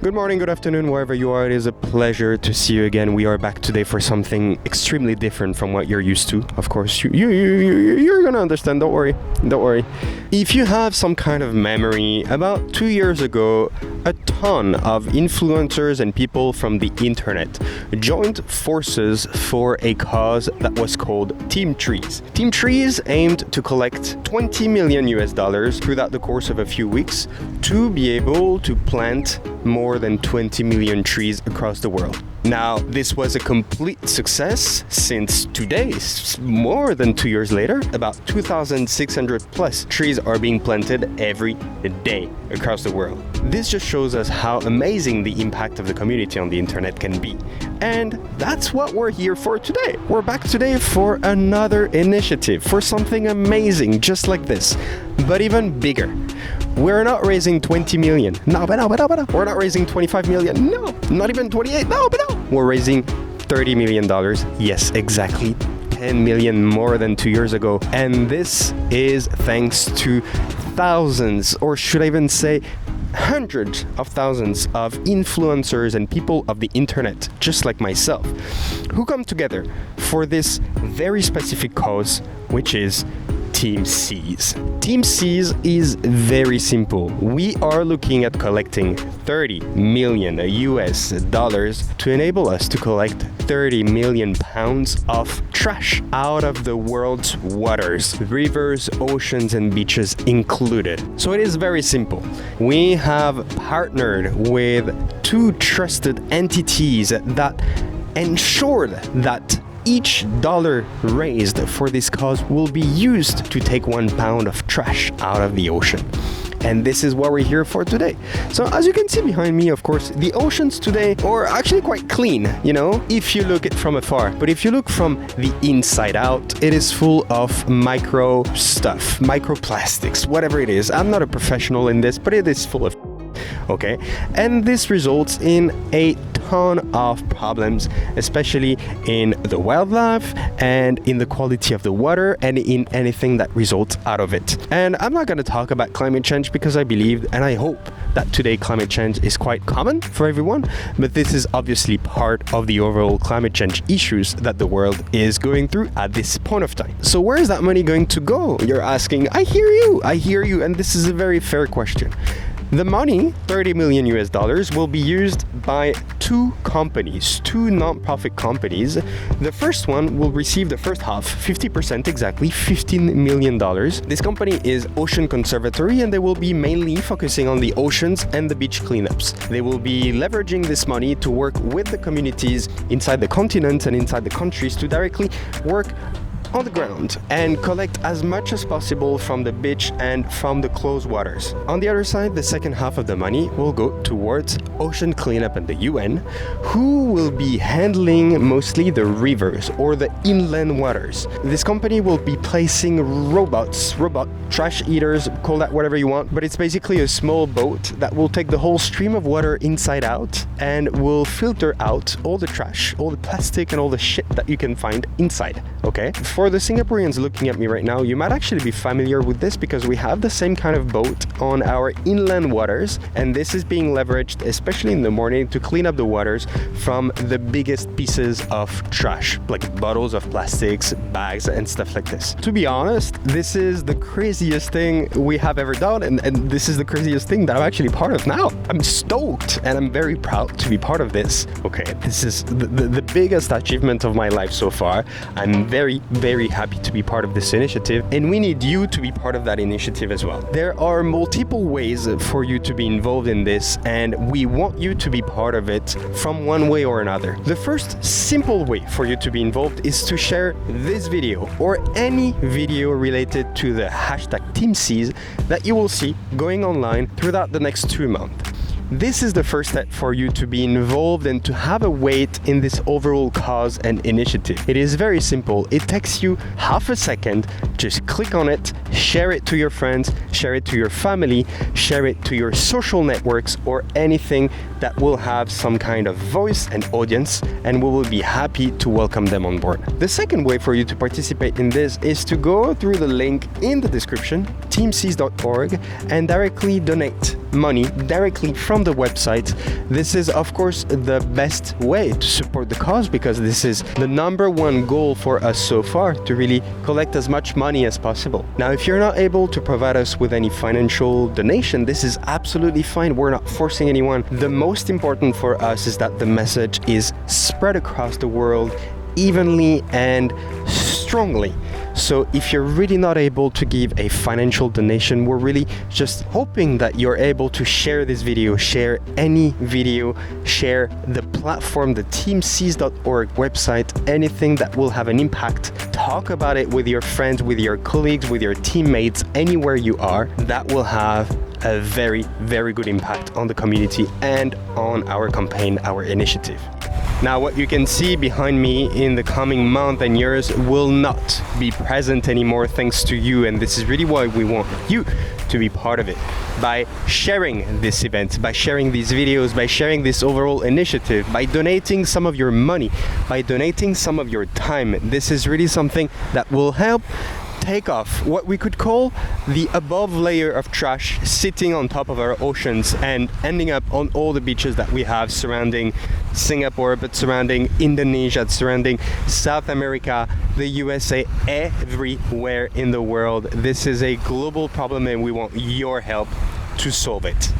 Good morning, good afternoon, wherever you are. It is a pleasure to see you again. We are back today for something extremely different from what you're used to. Of course, you're gonna understand. Don't worry. If you have some kind of memory, about 2 years ago, a ton of influencers and people from the internet joined forces for a cause that was called Team Trees. Team Trees aimed to collect $20 million throughout the course of a few weeks to be able to plant more than 20 million trees across the world. Now, this was a complete success since today, more than 2 years later, about 2,600 plus trees are being planted every day across the world. This just shows us how amazing the impact of the community on the internet can be. And that's what we're here for today. We're back today for another initiative, for something amazing just like this, but even bigger. We're not raising 20 million. No. We're not raising 25 million. No, not even 28. No. We're raising $30 million. Yes, exactly. 10 million more than 2 years ago. And this is thanks to thousands, or should I even say hundreds of thousands of influencers and people of the internet, just like myself, who come together for this very specific cause, which is Team Seas. Team Seas is very simple. We are looking at collecting $30 million to enable us to collect 30 million pounds of trash out of the world's waters, rivers, oceans, and beaches included. So it is very simple. We have partnered with two trusted entities that ensured that each dollar raised for this cause will be used to take 1 pound of trash out of the ocean. And this is what we're here for today. So as you can see behind me, of course, the oceans today are actually quite clean, if you look at it from afar. But if you look from the inside out, it is full of micro stuff, microplastics, whatever it is. I'm not a professional in this, but it is full of okay? And this results in a ton of problems, especially in the wildlife and in the quality of the water and in anything that results out of it. And I'm not going to talk about climate change because I believe and I hope that today climate change is quite common for everyone, but this is obviously part of the overall climate change issues that the world is going through at this point of time. So where is that money going to go? You're asking. I hear you, and this is a very fair question. The money, $30 million, will be used by two companies, two non-profit companies. The first one will receive the first half, 50% exactly, $15 million. This company is Ocean Conservatory, and they will be mainly focusing on the oceans and the beach cleanups. They will be leveraging this money to work with the communities inside the continent and inside the countries to directly work on the ground and collect as much as possible from the beach and from the closed waters. On the other side, the second half of the money will go towards ocean cleanup and the UN, who will be handling mostly the rivers or the inland waters. This company will be placing robot trash eaters, call that whatever you want, but it's basically a small boat that will take the whole stream of water inside out and will filter out all the trash, all the plastic and all the shit that you can find inside, okay? For the Singaporeans looking at me right now, you might actually be familiar with this because we have the same kind of boat on our inland waters, and this is being leveraged, especially in the morning, to clean up the waters from the biggest pieces of trash, like bottles of plastics, bags, and stuff like this. To be honest, this is the craziest thing we have ever done, and this is the craziest thing that I'm actually part of now. I'm stoked, and I'm very proud to be part of this. Okay, this is the biggest achievement of my life so far. I'm very happy to be part of this initiative, and we need you to be part of that initiative as well. There are multiple ways for you to be involved in this, and we want you to be part of it from one way or another. The first simple way for you to be involved is to share this video or any video related to the hashtag Team Seas that you will see going online throughout the next 2 months. This is the first step for you to be involved and to have a weight in this overall cause and initiative. It is very simple. It takes you half a second. Just click on it, share it to your friends, share it to your family, share it to your social networks or anything that will have some kind of voice and audience, and we will be happy to welcome them on board. The second way for you to participate in this is to go through the link in the description, teamseas.org, and directly donate money directly from on the website. This is, of course, the best way to support the cause, because this is the number one goal for us so far, to really collect as much money as possible. Now, if you're not able to provide us with any financial donation, this is absolutely fine. We're not forcing anyone. The most important for us is that the message is spread across the world evenly and strongly. So if you're really not able to give a financial donation, we're really just hoping that you're able to share this video, share any video, share the platform, the teamseas.org website, anything that will have an impact. Talk about it with your friends, with your colleagues, with your teammates, anywhere you are. That will have a very, very good impact on the community and on our campaign, our initiative. Now, what you can see behind me in the coming month and years will not be present anymore thanks to you, and this is really why we want you to be part of it. By sharing this event, by sharing these videos, by sharing this overall initiative, by donating some of your money, by donating some of your time, this is really something that will help take off what we could call the above layer of trash sitting on top of our oceans and ending up on all the beaches that we have surrounding Singapore, but surrounding Indonesia, surrounding South America, the USA, everywhere in the world. This is a global problem and we want your help to solve it.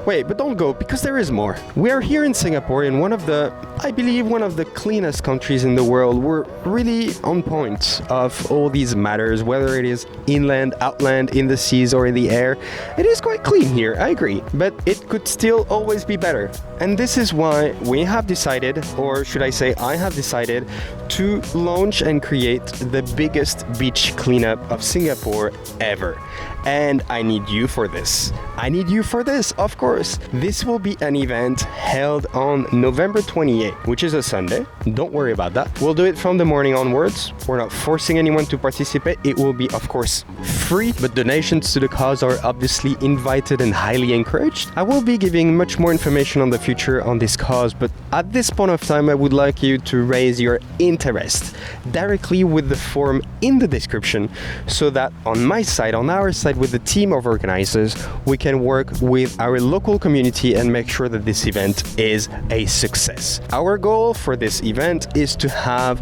Wait, but don't go, because there is more. We are here in Singapore, in one of the, I believe, one of the cleanest countries in the world. We're really on point of all these matters, whether it is inland, outland, in the seas, or in the air. It is quite clean here, I agree, but it could still always be better. And this is why we have decided, or should I say I have decided, to launch and create the biggest beach cleanup of Singapore ever. And I need you for this. I need you for this, of course. This will be an event held on November 28th, which is a Sunday. Don't worry about that. We'll do it from the morning onwards. We're not forcing anyone to participate. It will be, of course, free, but donations to the cause are obviously invited and highly encouraged. I will be giving much more information on the future on this cause, but at this point of time, I would like you to raise your interest directly with the form in the description, so that on my side, on our side, with the team of organizers, we can work with our local community and make sure that this event is a success. Our goal for this event is to have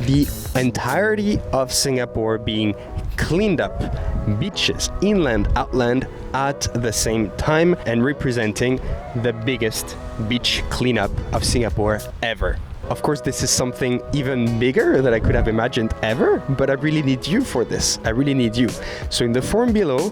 the entirety of Singapore being cleaned up, beaches, inland, outland, at the same time, and representing the biggest beach cleanup of Singapore ever. Of course, this is something even bigger than I could have imagined ever, but I really need you for this. I really need you. So in the form below,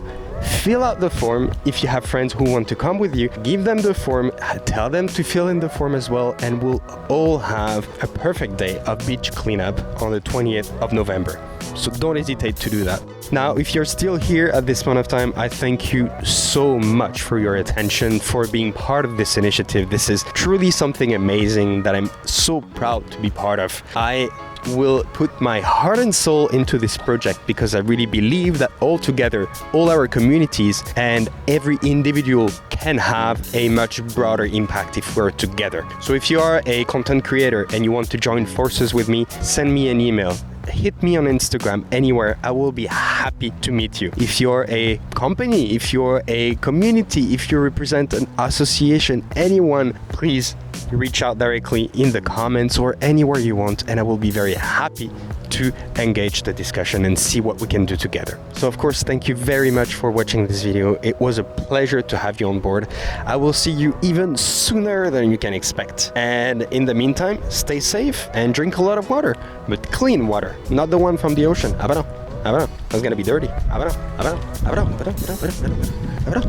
fill out the form. If you have friends who want to come with you, give them the form, tell them to fill in the form as well, and we'll all have a perfect day of beach cleanup on the 20th of November. So don't hesitate to do that. Now, if you're still here at this point of time, I thank you so much for your attention, for being part of this initiative. This is truly something amazing that I'm so proud to be part of. I will put my heart and soul into this project because I really believe that all together, all our communities and every individual can have a much broader impact if we're together. So if you are a content creator and you want to join forces with me, send me an email. Hit me on Instagram, anywhere. I will be happy to meet you. If you're a company, if you're a community, if you represent an association, anyone, please reach out directly in the comments or anywhere you want, and I will be very happy to engage the discussion and see what we can do together. So of course, thank you very much for watching this video. It was a pleasure to have you on board. I will see you even sooner than you can expect. And in the meantime, stay safe and drink a lot of water, but clean water, not the one from the ocean. Abano, abano, that's gonna be dirty. Abano, abano, abano, abano, abano, abano, abano,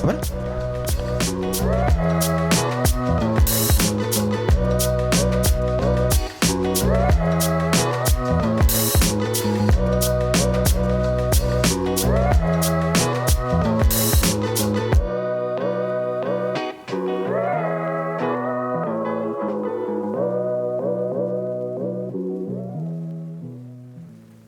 abano, abano.